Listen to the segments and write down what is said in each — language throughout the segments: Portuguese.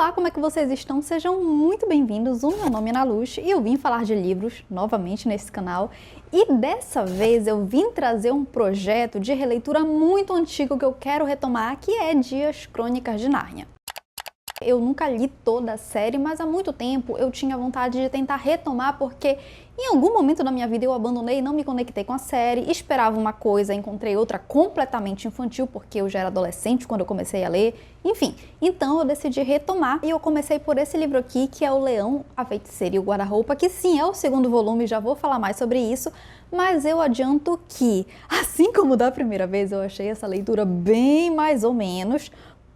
Olá, como é que vocês estão? Sejam muito bem-vindos, o meu nome é Ana Luz e eu vim falar de livros novamente nesse canal. E dessa vez eu vim trazer um projeto de releitura muito antigo que eu quero retomar, que é Dias Crônicas de Nárnia. Eu nunca li toda a série, mas há muito tempo eu tinha vontade de tentar retomar porque em algum momento da minha vida eu abandonei e não me conectei com a série, esperava uma coisa, encontrei outra completamente infantil porque eu já era adolescente quando eu comecei a ler, enfim. Então eu decidi retomar e eu comecei por esse livro aqui, que é O Leão, a Feiticeira e o Guarda-Roupa, que sim, é o segundo volume, já vou falar mais sobre isso, mas eu adianto que, assim como da primeira vez, eu achei essa leitura bem mais ou menos,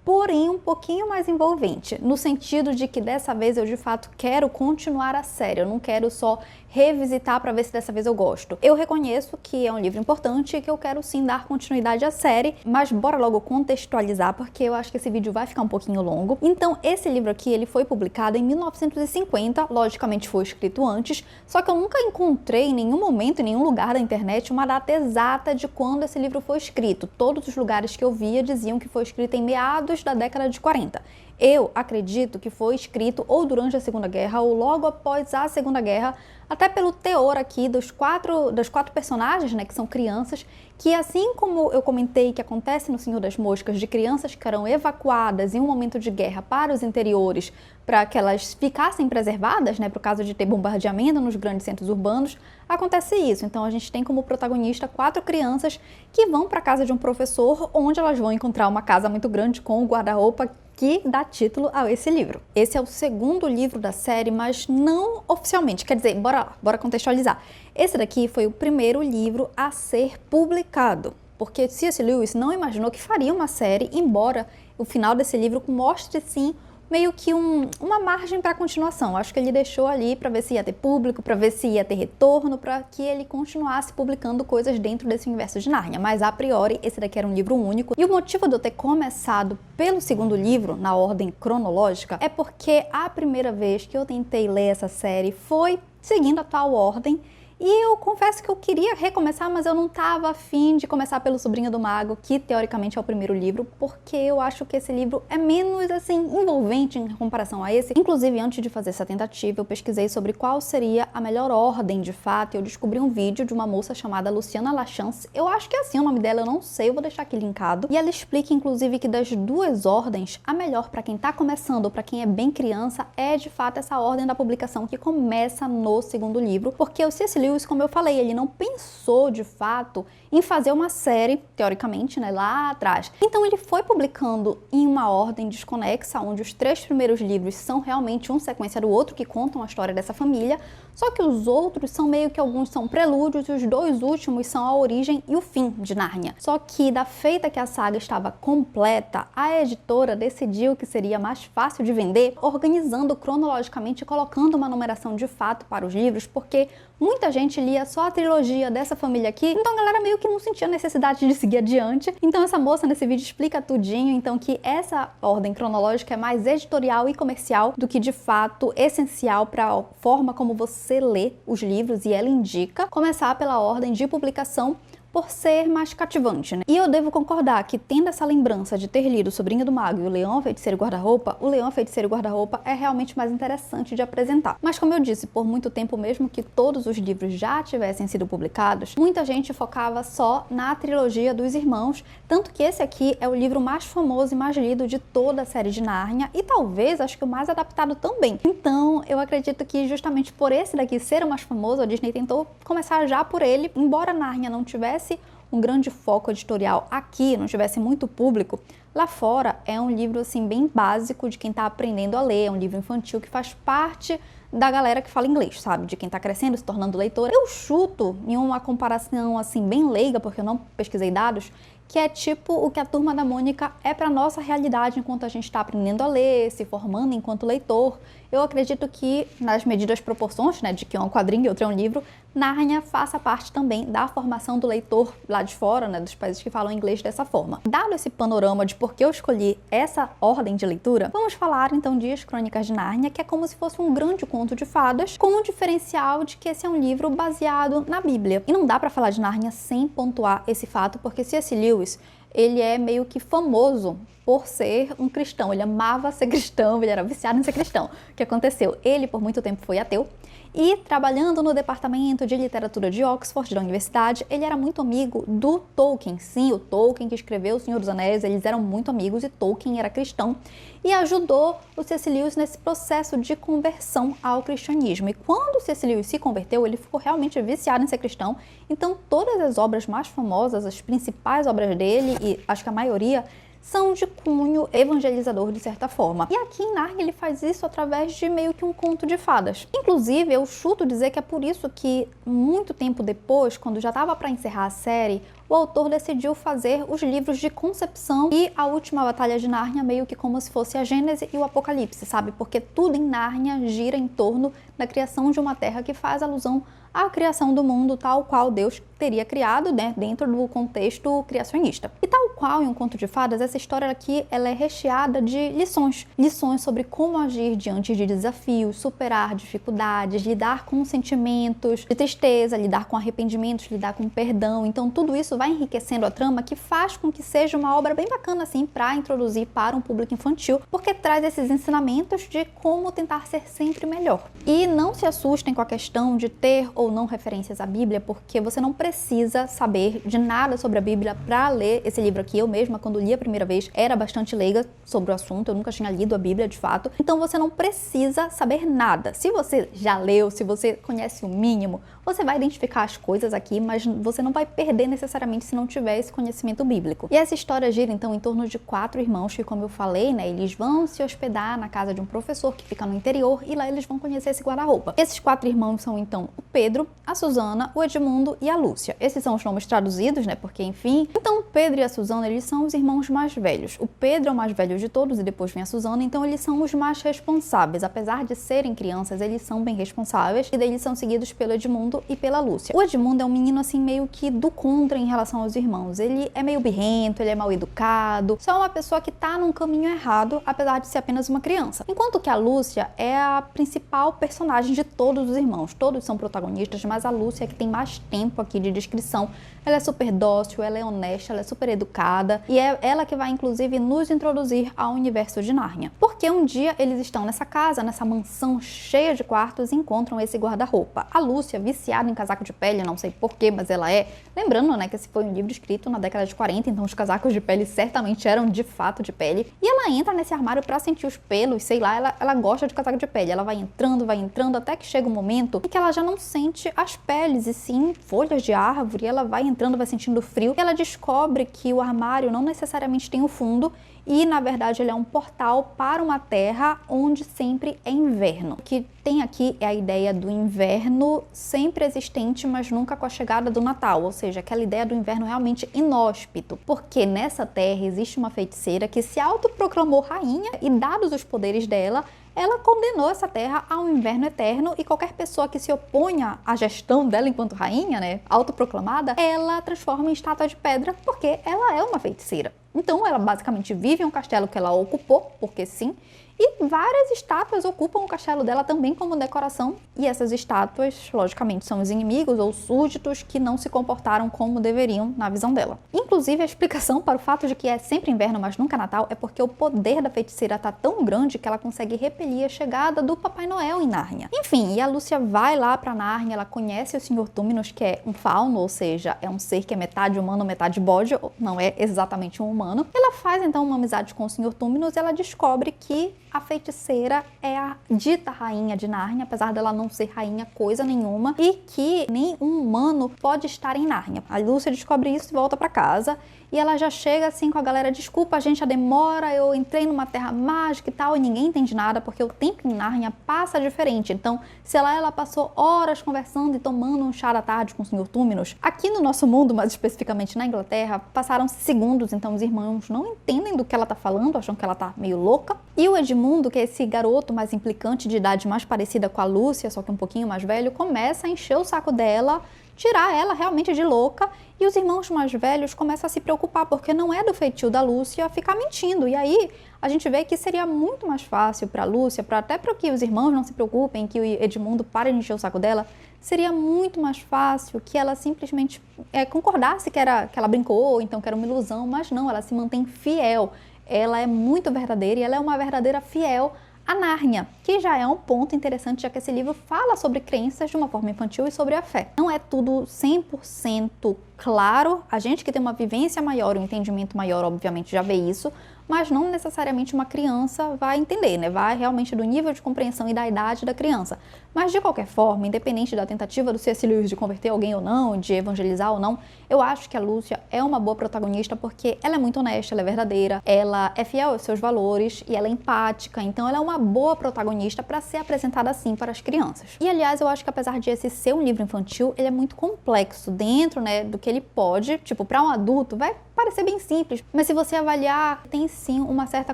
porém um pouquinho mais envolvente, no sentido de que dessa vez eu de fato quero continuar a série, eu não quero só revisitar para ver se dessa vez eu gosto. Eu reconheço que é um livro importante e que eu quero sim dar continuidade à série, mas bora logo contextualizar porque eu acho que esse vídeo vai ficar um pouquinho longo. Então esse livro aqui ele foi publicado em 1950, logicamente foi escrito antes, só que eu nunca encontrei em nenhum momento, em nenhum lugar da internet, uma data exata de quando esse livro foi escrito. Todos os lugares que eu via diziam que foi escrito em meados da década de 40. Eu acredito que foi escrito ou durante a Segunda Guerra ou logo após a Segunda Guerra, até pelo teor aqui das quatro personagens, né, que são crianças, que assim como eu comentei que acontece no Senhor das Moscas, de crianças que eram evacuadas em um momento de guerra para os interiores, para que elas ficassem preservadas, né, por causa de ter bombardeamento nos grandes centros urbanos, acontece isso. Então a gente tem como protagonista 4 crianças que vão para a casa de um professor, onde elas vão encontrar uma casa muito grande com o guarda-roupa que dá título a esse livro. Esse é o segundo livro da série, mas não oficialmente, quer dizer, bora contextualizar. Esse daqui foi o primeiro livro a ser publicado, porque C.S. Lewis não imaginou que faria uma série, embora o final desse livro mostre sim meio que uma margem para continuação. Acho que ele deixou ali para ver se ia ter público, para ver se ia ter retorno, para que ele continuasse publicando coisas dentro desse universo de Nárnia. Mas a priori, esse daqui era um livro único. E o motivo de eu ter começado pelo segundo livro, na ordem cronológica, é porque a primeira vez que eu tentei ler essa série foi seguindo a tal ordem. E eu confesso que eu queria recomeçar, mas eu não estava afim de começar pelo Sobrinho do Mago, que teoricamente é o primeiro livro, porque eu acho que esse livro é menos, assim, envolvente em comparação a esse. Inclusive, antes de fazer essa tentativa, eu pesquisei sobre qual seria a melhor ordem de fato, e eu descobri um vídeo de uma moça chamada Luciana Lachance. Eu acho que é assim o nome dela, eu não sei, eu vou deixar aqui linkado. E ela explica, inclusive, que das duas ordens, a melhor para quem está começando ou para quem é bem criança é, de fato, essa ordem da publicação que começa no segundo livro, porque o C.S. Lewis, como eu falei, ele não pensou de fato em fazer uma série, teoricamente, né, lá atrás. Então ele foi publicando em uma ordem desconexa, onde os 3 primeiros livros são realmente um sequência do outro, que contam a história dessa família, só que os outros são meio que alguns são prelúdios e os 2 últimos são a origem e o fim de Nárnia. Só que da feita que a saga estava completa, a editora decidiu que seria mais fácil de vender, organizando cronologicamente e colocando uma numeração de fato para os livros, porque muita gente lia só a trilogia dessa família aqui, então a galera meio que não sentia necessidade de seguir adiante. Então essa moça nesse vídeo explica tudinho, então que essa ordem cronológica é mais editorial e comercial do que de fato essencial para a forma como você lê os livros, e ela indica começar pela ordem de publicação por ser mais cativante, né? E eu devo concordar que, tendo essa lembrança de ter lido O Sobrinho do Mago e O Leão, a Feiticeira e o Guarda-Roupa, O Leão, a Feiticeira e o Guarda-Roupa é realmente mais interessante de apresentar. Mas como eu disse, por muito tempo mesmo que todos os livros já tivessem sido publicados, muita gente focava só na trilogia dos irmãos, tanto que esse aqui é o livro mais famoso e mais lido de toda a série de Nárnia e talvez, acho que o mais adaptado também. Então, eu acredito que justamente por esse daqui ser o mais famoso, a Disney tentou começar já por ele, embora Nárnia não tivesse um grande foco editorial aqui, não tivesse muito público, lá fora é um livro assim bem básico de quem está aprendendo a ler, é um livro infantil que faz parte da galera que fala inglês, sabe? De quem tá crescendo, se tornando leitora. Eu chuto em uma comparação assim bem leiga, porque eu não pesquisei dados, que é tipo o que a Turma da Mônica é para nossa realidade enquanto a gente está aprendendo a ler, se formando enquanto leitor. Eu acredito que, nas medidas proporções, né, de que um é um quadrinho e outro é um livro, Nárnia faça parte também da formação do leitor lá de fora, né, dos países que falam inglês dessa forma. Dado esse panorama de por que eu escolhi essa ordem de leitura, vamos falar então de As Crônicas de Nárnia, que é como se fosse um grande conto de fadas, com o diferencial de que esse é um livro baseado na Bíblia. E não dá para falar de Nárnia sem pontuar esse fato, porque C.S. Lewis, ele é meio que famoso por ser um cristão. Ele amava ser cristão, ele era viciado em ser cristão. O que aconteceu? Ele, por muito tempo, foi ateu. E trabalhando no departamento de literatura de Oxford, da universidade, ele era muito amigo do Tolkien. Sim, o Tolkien que escreveu O Senhor dos Anéis, eles eram muito amigos e Tolkien era cristão. E ajudou o C.S. Lewis nesse processo de conversão ao cristianismo. E quando o C.S. Lewis se converteu, ele ficou realmente viciado em ser cristão. Então todas as obras mais famosas, as principais obras dele, e acho que a maioria, são de cunho evangelizador de certa forma. E aqui em Nárnia ele faz isso através de meio que um conto de fadas. Inclusive, eu chuto dizer que é por isso que, muito tempo depois, quando já estava para encerrar a série, o autor decidiu fazer os livros de Concepção e A Última Batalha de Nárnia meio que como se fosse a Gênese e o Apocalipse, sabe? Porque tudo em Nárnia gira em torno da criação de uma terra que faz alusão à criação do mundo tal qual Deus teria criado, né, dentro do contexto criacionista. E tal qual em Um Conto de Fadas, essa história aqui ela é recheada de lições. Lições sobre como agir diante de desafios, superar dificuldades, lidar com sentimentos de tristeza, lidar com arrependimentos, lidar com perdão. Então tudo isso vai enriquecendo a trama, que faz com que seja uma obra bem bacana assim para introduzir para um público infantil, porque traz esses ensinamentos de como tentar ser sempre melhor. E não se assustem com a questão de ter ou não referências à Bíblia, porque você não precisa saber de nada sobre a Bíblia para ler esse livro aqui. Eu mesma, quando li a primeira vez, era bastante leiga sobre o assunto, eu nunca tinha lido a Bíblia de fato. Então você não precisa saber nada. Se você já leu, se você conhece o mínimo, você vai identificar as coisas aqui, mas você não vai perder necessariamente se não tiver esse conhecimento bíblico. E essa história gira então em torno de 4 irmãos que, como eu falei, né, eles vão se hospedar na casa de um professor que fica no interior e lá eles vão conhecer esse guarda-roupa. Esses 4 irmãos são então o Pedro, a Susana, o Edmundo e a Lúcia. Esses são os nomes traduzidos, né, porque enfim. Então o Pedro e a Susana, eles são os irmãos mais velhos. O Pedro é o mais velho de todos e depois vem a Susana, então eles são os mais responsáveis. Apesar de serem crianças, eles são bem responsáveis e daí eles são seguidos pelo Edmundo e pela Lúcia. O Edmundo é um menino assim meio que do contra em relação aos irmãos. Ele é meio birrento, ele é mal educado, só uma pessoa que tá num caminho errado, apesar de ser apenas uma criança. Enquanto que a Lúcia é a principal personagem de todos os irmãos. Todos são protagonistas, mas a Lúcia é que tem mais tempo aqui de descrição. Ela é super dócil, ela é honesta, ela é super educada e é ela que vai inclusive nos introduzir ao universo de Nárnia. Porque um dia eles estão nessa casa, nessa mansão cheia de quartos e encontram esse guarda-roupa. A Lúcia, viciada em casaco de pele, não sei porquê, mas ela é. Lembrando, né, que esse foi um livro escrito na década de 40, então os casacos de pele certamente eram de fato de pele. E ela entra nesse armário pra sentir os pelos, sei lá, ela gosta de casaco de pele. Ela vai entrando, até que chega um momento em que ela já não sente as peles, e sim folhas de árvore. Ela vai entrando, vai sentindo frio. E ela descobre que o armário não necessariamente tem o fundo e, na verdade, ele é um portal para uma terra onde sempre é inverno. O que tem aqui é a ideia do inverno sempre existente, mas nunca com a chegada do Natal, ou seja, aquela ideia do inverno realmente inóspito, porque nessa terra existe uma feiticeira que se autoproclamou rainha e, dados os poderes dela, ela condenou essa terra a um inverno eterno e qualquer pessoa que se oponha à gestão dela enquanto rainha, né, autoproclamada, ela transforma em estátua de pedra porque ela é uma feiticeira. Então ela basicamente vive em um castelo que ela ocupou, porque sim, e várias estátuas ocupam o castelo dela também como decoração. E essas estátuas, logicamente, são os inimigos ou súditos que não se comportaram como deveriam na visão dela. Inclusive, a explicação para o fato de que é sempre inverno, mas nunca Natal, é porque o poder da feiticeira está tão grande que ela consegue repelir a chegada do Papai Noel em Nárnia. Enfim, e a Lúcia vai lá para Nárnia, ela conhece o Senhor Túminos, que é um fauno, ou seja, é um ser que é metade humano, metade bode, não é exatamente um humano. Ela faz então uma amizade com o Senhor Túminos e ela descobre que a feiticeira é a dita rainha de Nárnia, apesar dela não ser rainha coisa nenhuma, e que nem um humano pode estar em Nárnia. A Lúcia descobre isso e volta para casa. E ela já chega assim com a galera, desculpa, gente, a demora, eu entrei numa terra mágica e tal, e ninguém entende nada, porque o tempo em Nárnia passa diferente. Então, se ela passou horas conversando e tomando um chá da tarde com o Senhor Túminos, aqui no nosso mundo, mas especificamente na Inglaterra, passaram segundos, então os irmãos não entendem do que ela tá falando, acham que ela tá meio louca. E o Edmundo, que é esse garoto mais implicante, de idade mais parecida com a Lúcia, só que um pouquinho mais velho, começa a encher o saco dela, tirar ela realmente de louca, e os irmãos mais velhos começam a se preocupar, porque não é do feitio da Lúcia ficar mentindo. E aí a gente vê que seria muito mais fácil para a Lúcia, até para que os irmãos não se preocupem, que o Edmundo pare de encher o saco dela, seria muito mais fácil que ela simplesmente concordasse que ela brincou, ou então que era uma ilusão, mas não, ela se mantém fiel. ela é muito verdadeira e ela é uma verdadeira fiel a Nárnia, que já é um ponto interessante, já que esse livro fala sobre crenças de uma forma infantil e sobre a fé. Não é tudo 100% claro, a gente que tem uma vivência maior, um entendimento maior, obviamente já vê isso, mas não necessariamente uma criança vai entender, né? Vai realmente do nível de compreensão e da idade da criança. Mas de qualquer forma, independente da tentativa do C.S. Lewis de converter alguém ou não, de evangelizar ou não, eu acho que a Lúcia é uma boa protagonista porque ela é muito honesta, ela é verdadeira, ela é fiel aos seus valores e ela é empática, então ela é uma boa protagonista para ser apresentada assim para as crianças. E aliás, eu acho que apesar de esse ser um livro infantil, ele é muito complexo dentro, né, do que ele pode, tipo, para um adulto vai parecer bem simples, mas se você avaliar, tem sim uma certa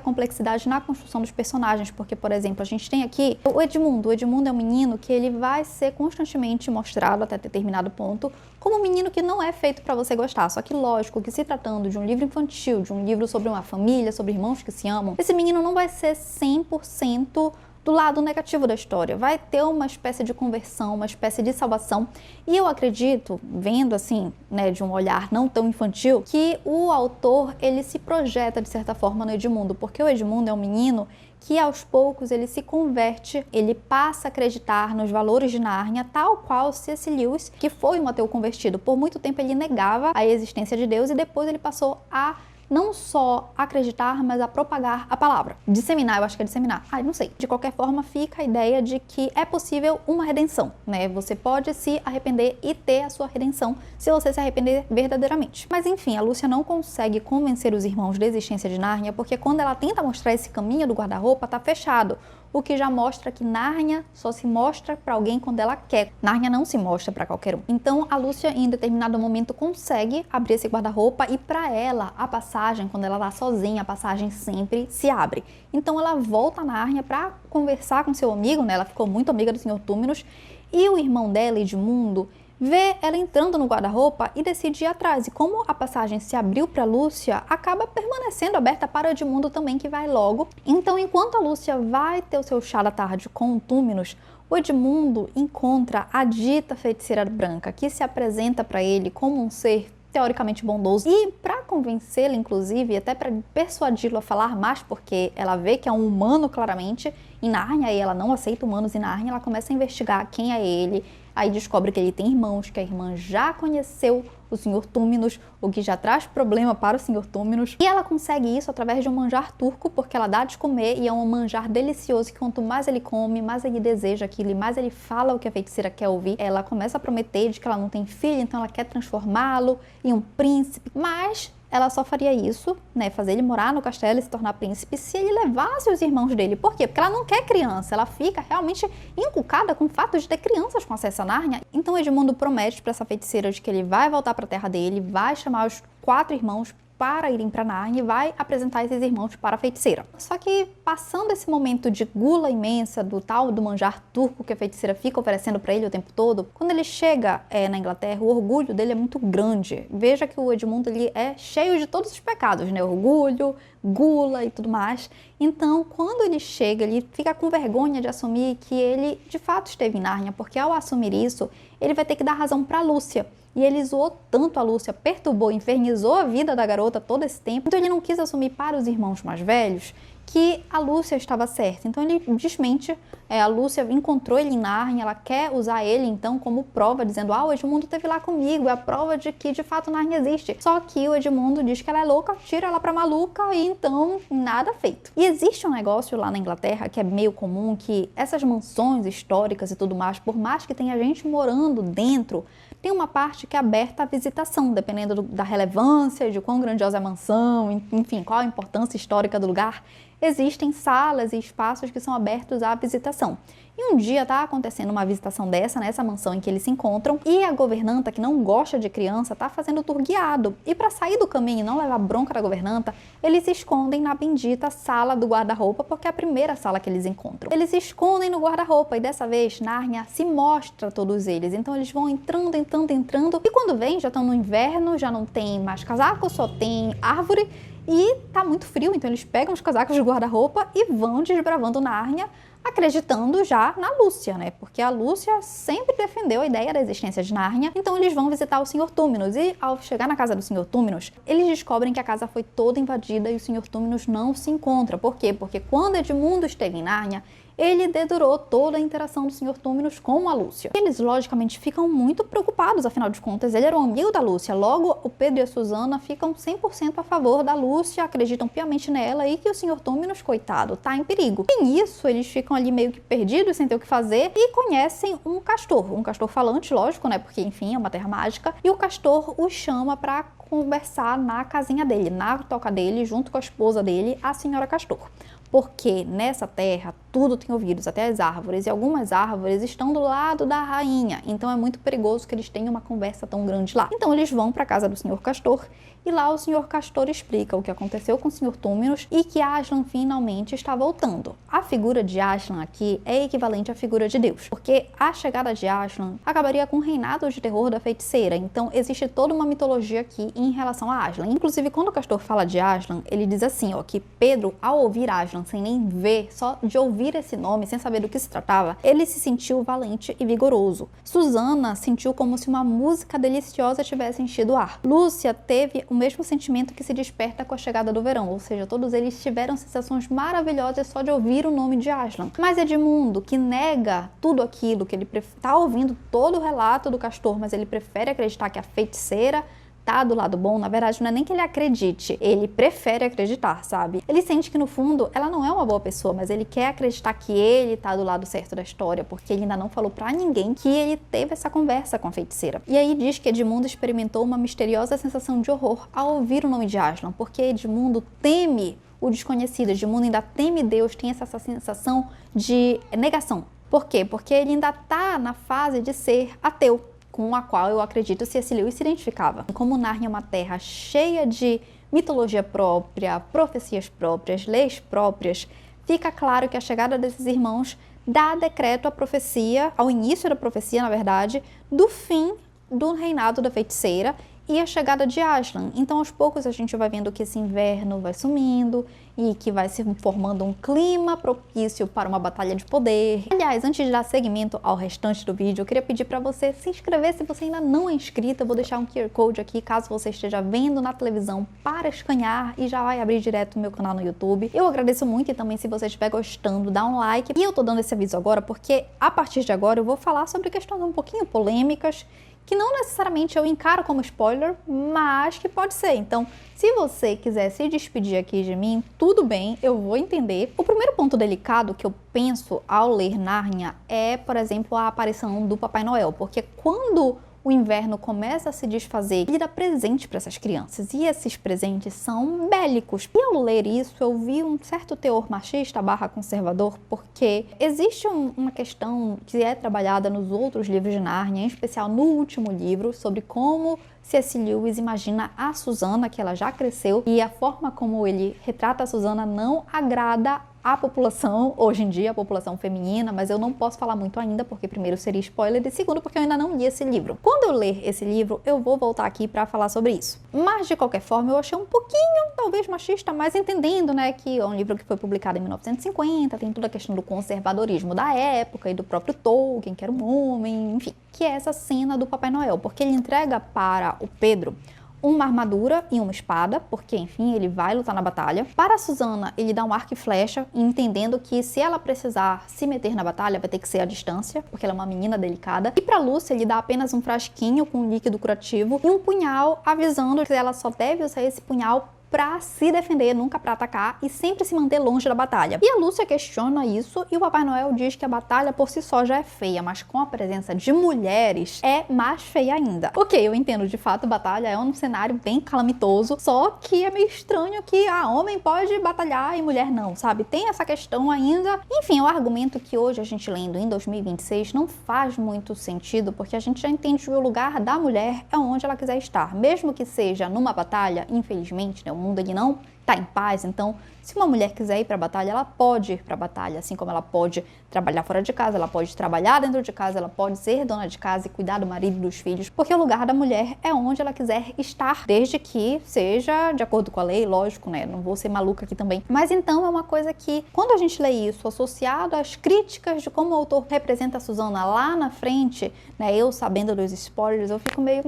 complexidade na construção dos personagens, porque, por exemplo, a gente tem aqui o Edmundo. O Edmundo é um menino que ele vai ser constantemente mostrado até determinado ponto como um menino que não é feito para você gostar, só que lógico que se tratando de um livro infantil, de um livro sobre uma família, sobre irmãos que se amam, esse menino não vai ser 100% do lado negativo da história, vai ter uma espécie de conversão, uma espécie de salvação, e eu acredito, vendo assim, né, de um olhar não tão infantil, que o autor, ele se projeta de certa forma no Edmundo, porque o Edmundo é um menino que aos poucos ele se converte, ele passa a acreditar nos valores de Nárnia, tal qual C.S. Lewis, que foi um ateu convertido. Por muito tempo ele negava a existência de Deus e depois ele passou a não só acreditar, mas a propagar a palavra. Disseminar, eu acho que é disseminar. Não sei. De qualquer forma, fica a ideia de que é possível uma redenção, né? Você pode se arrepender e ter a sua redenção se você se arrepender verdadeiramente. Mas enfim, a Lúcia não consegue convencer os irmãos da existência de Nárnia, porque quando ela tenta mostrar esse caminho do guarda-roupa, tá fechado. O que já mostra que Nárnia só se mostra para alguém quando ela quer. Nárnia não se mostra para qualquer um. Então a Lúcia em determinado momento consegue abrir esse guarda-roupa e para ela a passagem, quando ela tá sozinha, a passagem sempre se abre. Então ela volta a Nárnia para conversar com seu amigo, né? Ela ficou muito amiga do Sr. Túminos, e o irmão dela, Edmundo, vê ela entrando no guarda-roupa e decide ir atrás. E como a passagem se abriu para Lúcia, acaba permanecendo aberta para o Edmundo também, que vai logo. Então, enquanto a Lúcia vai ter o seu chá da tarde com o Túminos, o Edmundo encontra a dita feiticeira branca, que se apresenta para ele como um ser teoricamente bondoso, e para convencê-lo, inclusive, até para persuadi-lo a falar mais, porque ela vê que é um humano claramente em Nárnia e ela não aceita humanos em Nárnia, ela começa a investigar quem é ele, aí descobre que ele tem irmãos, que a irmã já conheceu o Sr. Túminos, o que já traz problema para o Sr. Túminos, e ela consegue isso através de um manjar turco, porque ela dá de comer e é um manjar delicioso que quanto mais ele come, mais ele deseja aquilo e mais ele fala o que a feiticeira quer ouvir. Ela começa a prometer de que ela não tem filho, então ela quer transformá-lo em um príncipe, mas ela só faria isso, né, fazer ele morar no castelo e se tornar príncipe, se ele levasse os irmãos dele. Por quê? Porque ela não quer criança, ela fica realmente encucada com o fato de ter crianças com acesso a Nárnia. Então Edmundo promete para essa feiticeira de que ele vai voltar para a terra dele, vai chamar os 4 irmãos para irem para Nárnia e vai apresentar esses irmãos para a feiticeira. Só que passando esse momento de gula imensa do tal do manjar turco que a feiticeira fica oferecendo para ele o tempo todo, quando ele chega na Inglaterra, o orgulho dele é muito grande. Veja que o Edmundo ele é cheio de todos os pecados, né? Orgulho, gula e tudo mais. Então, quando ele chega, ele fica com vergonha de assumir que ele de fato esteve em Nárnia, porque ao assumir isso, ele vai ter que dar razão para Lúcia. E ele zoou tanto a Lúcia, perturbou, infernizou a vida da garota todo esse tempo. Então ele não quis assumir para os irmãos mais velhos que a Lúcia estava certa. Então ele desmente, a Lúcia encontrou ele em Nárnia, ela quer usar ele então como prova, dizendo, o Edmundo esteve lá comigo, é a prova de que de fato Nárnia existe. Só que o Edmundo diz que ela é louca, tira ela pra maluca e então nada feito. E existe um negócio lá na Inglaterra que é meio comum, que essas mansões históricas e tudo mais, por mais que tenha gente morando dentro, tem uma parte que é aberta à visitação, dependendo da relevância, de quão grandiosa é a mansão, enfim, qual a importância histórica do lugar. Existem salas e espaços que são abertos à visitação. E um dia está acontecendo uma visitação nessa mansão em que eles se encontram, e a governanta, que não gosta de criança, está fazendo o tour guiado. E para sair do caminho e não levar bronca da governanta, eles se escondem na bendita sala do guarda-roupa, porque é a primeira sala que eles encontram. Eles se escondem no guarda-roupa e dessa vez Nárnia se mostra a todos eles. Então eles vão entrando, e quando vem já estão no inverno, já não tem mais casaco, só tem árvore. e tá muito frio, então eles pegam os casacos de guarda-roupa e vão desbravando Nárnia, acreditando já na Lúcia, né? Porque a Lúcia sempre defendeu a ideia da existência de Nárnia. Então eles vão visitar o Sr. Túminos e ao chegar na casa do Sr. Túminos, eles descobrem que a casa foi toda invadida e o Sr. Túminos não se encontra. Por quê? Porque quando Edmundo esteve em Nárnia, ele dedurou toda a interação do Sr. Túminos com a Lúcia. Eles, logicamente, ficam muito preocupados, afinal de contas, ele era um amigo da Lúcia. Logo, o Pedro e a Susana ficam 100% a favor da Lúcia, acreditam piamente nela e que o Sr. Túminos, coitado, tá em perigo. E nisso, eles ficam ali meio que perdidos, sem ter o que fazer, e conhecem um castor falante, lógico, né, porque, enfim, é uma terra mágica, e o castor os chama para conversar na casinha dele, na toca dele, junto com a esposa dele, a senhora Castor. Porque nessa terra tudo tem ouvidos, até as árvores, e algumas árvores estão do lado da rainha, então é muito perigoso que eles tenham uma conversa tão grande lá. Então eles vão para a casa do Sr. Castor, e lá o Sr. Castor explica o que aconteceu com o Sr. Túminos e que Aslan finalmente está voltando. A figura de Aslan aqui é equivalente à figura de Deus, porque a chegada de Aslan acabaria com o reinado de terror da feiticeira, então existe toda uma mitologia aqui em relação a Aslan. Inclusive, quando o Castor fala de Aslan, ele diz assim, ó, que Pedro, ao ouvir Aslan, sem nem ver, só de ouvir esse nome, sem saber do que se tratava, ele se sentiu valente e vigoroso. Susana sentiu como se uma música deliciosa tivesse enchido o ar. Lúcia teve o mesmo sentimento que se desperta com a chegada do verão, ou seja, todos eles tiveram sensações maravilhosas só de ouvir o nome de Aslan. Mas Edmundo, que nega tudo aquilo, que ele está ouvindo todo o relato do Castor, mas ele prefere acreditar que a feiticeira tá do lado bom, na verdade não é nem que ele acredite, ele prefere acreditar, sabe? Ele sente que no fundo ela não é uma boa pessoa, mas ele quer acreditar que ele tá do lado certo da história, porque ele ainda não falou pra ninguém que ele teve essa conversa com a feiticeira. E aí diz que Edmundo experimentou uma misteriosa sensação de horror ao ouvir o nome de Aslan, porque Edmundo teme o desconhecido, Edmundo ainda teme Deus, tem essa sensação de negação. Por quê? Porque ele ainda tá na fase de ser ateu, com a qual eu acredito C.S. Lewis se identificava. Como Nárnia é uma terra cheia de mitologia própria, profecias próprias, leis próprias, fica claro que a chegada desses irmãos dá decreto à profecia, ao início da profecia, na verdade, do fim do reinado da feiticeira e a chegada de Aslan. Então, aos poucos, a gente vai vendo que esse inverno vai sumindo e que vai se formando um clima propício para uma batalha de poder. Aliás, antes de dar seguimento ao restante do vídeo, eu queria pedir para você se inscrever se você ainda não é inscrito. Eu vou deixar um QR Code aqui, caso você esteja vendo na televisão, para escanear e já vai abrir direto o meu canal no YouTube. Eu agradeço muito e também, se você estiver gostando, dá um like. E eu tô dando esse aviso agora porque, a partir de agora, eu vou falar sobre questões um pouquinho polêmicas, que não necessariamente eu encaro como spoiler, mas que pode ser. Então, se você quiser se despedir aqui de mim, tudo bem, eu vou entender. O primeiro ponto delicado que eu penso ao ler Nárnia é, por exemplo, a aparição do Papai Noel, porque quando o inverno começa a se desfazer, ele dá presente para essas crianças, e esses presentes são bélicos. E ao ler isso, eu vi um certo teor machista / conservador, porque existe uma questão que é trabalhada nos outros livros de Nárnia, em especial no último livro, sobre como C.S. Lewis imagina a Susana, que ela já cresceu, e a forma como ele retrata a Susana não agrada a população, hoje em dia, a população feminina, mas eu não posso falar muito ainda, porque primeiro seria spoiler e segundo porque eu ainda não li esse livro. Quando eu ler esse livro, eu vou voltar aqui para falar sobre isso. Mas, de qualquer forma, eu achei um pouquinho, talvez, machista, mas entendendo, né, que é um livro que foi publicado em 1950, tem toda a questão do conservadorismo da época e do próprio Tolkien, que era um homem, enfim, que é essa cena do Papai Noel, porque ele entrega para o Pedro uma armadura e uma espada, porque, enfim, ele vai lutar na batalha. Para a Susana, ele dá um arco e flecha, entendendo que se ela precisar se meter na batalha, vai ter que ser à distância, porque ela é uma menina delicada. E para Lúcia, ele dá apenas um frasquinho com líquido curativo e um punhal, avisando que ela só deve usar esse punhal para se defender, nunca para atacar, e sempre se manter longe da batalha. E a Lúcia questiona isso e o Papai Noel diz que a batalha por si só já é feia, mas com a presença de mulheres é mais feia ainda. Ok, eu entendo, de fato, batalha é um cenário bem calamitoso, só que é meio estranho que homem pode batalhar e mulher não, sabe? Tem essa questão ainda. Enfim, é um argumento que hoje a gente lendo em 2026 não faz muito sentido, porque a gente já entende que o lugar da mulher é onde ela quiser estar, mesmo que seja numa batalha, infelizmente, né? O mundo ele não está em paz. Então, se uma mulher quiser ir para a batalha, ela pode ir para a batalha, assim como ela pode trabalhar fora de casa, ela pode trabalhar dentro de casa, ela pode ser dona de casa e cuidar do marido e dos filhos, porque o lugar da mulher é onde ela quiser estar, desde que seja de acordo com a lei, lógico, né? Não vou ser maluca aqui também. Mas então é uma coisa que, quando a gente lê isso associado às críticas de como o autor representa a Susana lá na frente, né? Eu sabendo dos spoilers, eu fico meio,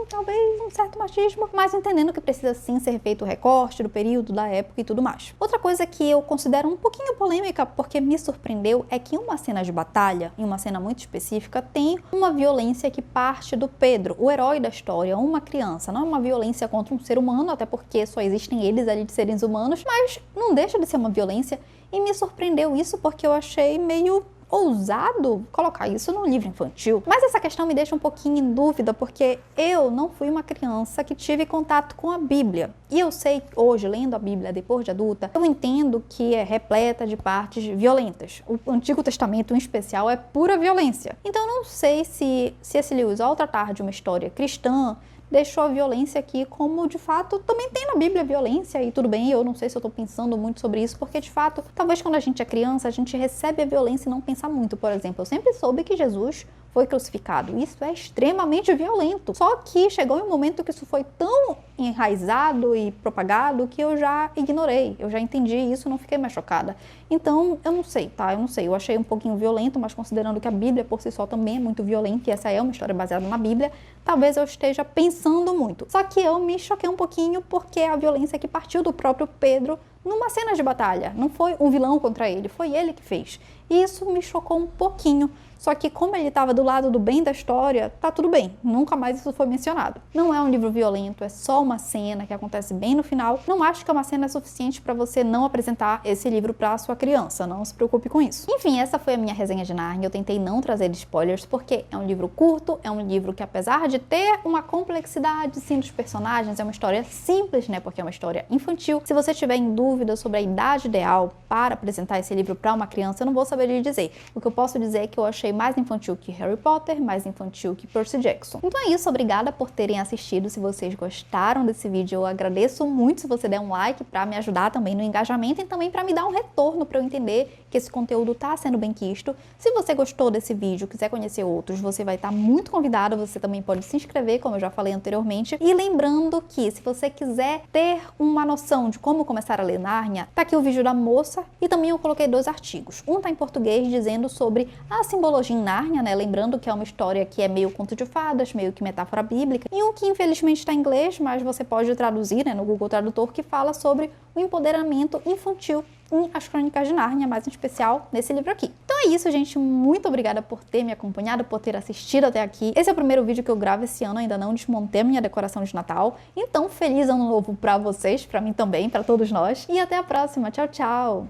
talvez um certo machismo, mas entendendo que precisa sim ser feito o recorte do período, da época e tudo mais. Outra coisa que eu considero um pouquinho polêmica, porque me surpreendeu, é que em uma cena de batalha, em uma cena muito específica, tem uma violência que parte do Pedro, o herói da história, uma criança. Não é uma violência contra um ser humano, até porque só existem eles ali de seres humanos, mas não deixa de ser uma violência, e me surpreendeu isso porque eu achei meio ousado colocar isso num livro infantil. Mas essa questão me deixa um pouquinho em dúvida, porque eu não fui uma criança que tive contato com a Bíblia. E eu sei hoje, lendo a Bíblia depois de adulta, eu entendo que é repleta de partes violentas. O Antigo Testamento, em especial, é pura violência. Então eu não sei se esse Lewis, ao tratar de uma história cristã, deixou a violência aqui como, de fato, também tem na Bíblia violência, e tudo bem, eu não sei se eu tô pensando muito sobre isso, porque, de fato, talvez quando a gente é criança, a gente recebe a violência e não pensa muito. Por exemplo, eu sempre soube que Jesus foi crucificado. Isso é extremamente violento. Só que chegou um momento que isso foi tão enraizado e propagado que eu já ignorei. Eu já entendi isso, não fiquei mais chocada. Então, eu não sei, tá? Eu não sei. Eu achei um pouquinho violento, mas considerando que a Bíblia por si só também é muito violenta e essa é uma história baseada na Bíblia, talvez eu esteja pensando muito. Só que eu me choquei um pouquinho porque a violência que partiu do próprio Pedro numa cena de batalha. Não foi um vilão contra ele, foi ele que fez. E isso me chocou um pouquinho. Só que como ele estava do lado do bem da história, tá tudo bem. Nunca mais isso foi mencionado. Não é um livro violento, é só uma cena que acontece bem no final. Não acho que é uma cena suficiente para você não apresentar esse livro para sua criança. Não se preocupe com isso. Enfim, essa foi a minha resenha de Nárnia. Eu tentei não trazer spoilers porque é um livro curto, é um livro que, apesar de ter uma complexidade sim dos personagens, é uma história simples, né? Porque é uma história infantil. Se você tiver em dúvida sobre a idade ideal para apresentar esse livro para uma criança, eu não vou saber lhe dizer. O que eu posso dizer é que eu achei mais infantil que Harry Potter, mais infantil que Percy Jackson. Então é isso, obrigada por terem assistido. Se vocês gostaram desse vídeo, eu agradeço muito se você der um like para me ajudar também no engajamento e também para me dar um retorno para eu entender que esse conteúdo está sendo bem quisto. Se você gostou desse vídeo, quiser conhecer outros, você vai estar muito convidado. Você também pode se inscrever, como eu já falei anteriormente. E lembrando que se você quiser ter uma noção de como começar a ler Nárnia, tá aqui o vídeo da moça e também eu coloquei 2 artigos. Um tá em português dizendo sobre a simbologia em Nárnia, né? Lembrando que é uma história que é meio conto de fadas, meio que metáfora bíblica. E um que infelizmente está em inglês, mas você pode traduzir, né, no Google Tradutor, que fala sobre o empoderamento infantil em As Crônicas de Nárnia, mais em especial nesse livro aqui. Então é isso, gente. Muito obrigada por ter me acompanhado, por ter assistido até aqui. Esse é o primeiro vídeo que eu gravo esse ano, ainda não desmontei a minha decoração de Natal. Então, feliz ano novo pra vocês, pra mim também, pra todos nós. E até a próxima. Tchau, tchau!